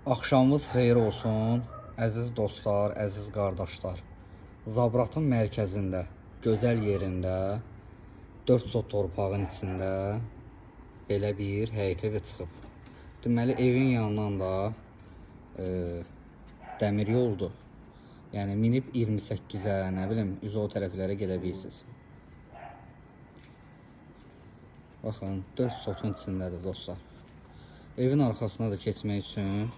Axşamınız xeyir olsun, əziz dostlar, əziz qardaşlar. Zabratın mərkəzində, gözəl yerində, 4 sot torpağın içində belə bir həyət evi çıxıb. Deməli, evin yanından da dəmir yoldur. Yəni, minib 28-ə, nə bilim, üzə o tərəflərə gedə bilirsiniz. Baxın, 4 sotun içindədir dostlar. Evin arxasına da keçmək üçün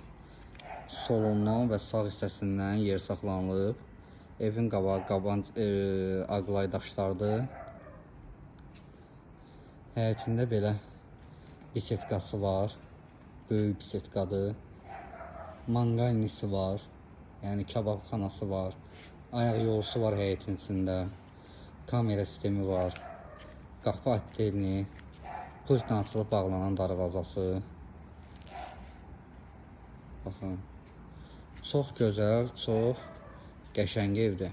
solundan və sağ hissəsindən yer saxlanılıb. Evin qabağı aqlay daşlardır. Həyətində belə bisetkası var. Böyük bisetkadır. Mangalnisi var. Yəni kababxanası var. Ayaq yolusu var həyətin içində. Kamera sistemi var. Qapı attelini. Pultla açılıb bağlanan darvazası. Baxın. Çox gözəl, çox qəşəng evdir.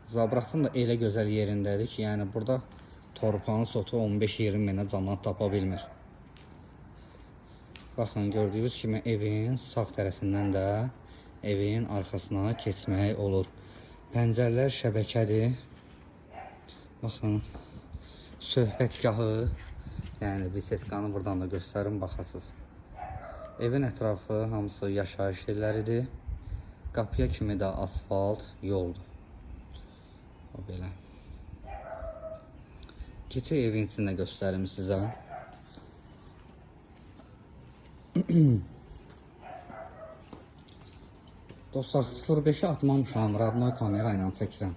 Zabratın da elə gözəl yerindədir ki, yəni burada torpağın sotu 15-20 minə cəmaət tapa bilmir. Baxın, gördüyünüz kimi evin sağ tərəfindən də evin arxasına keçmək olur. Pəncərələr şəbəkədir. Baxın, söhbətgahı, yəni bisetkanı buradan da göstərim, baxasınız. Evin ətrafı hamısı yaşayış yerləridir. Qapıya kimi də asfalt yoldur. O belə. Keçək evin içində göstərim sizə. Dostlar, 05-i atmamışam, radno kamera ilə çəkirəm.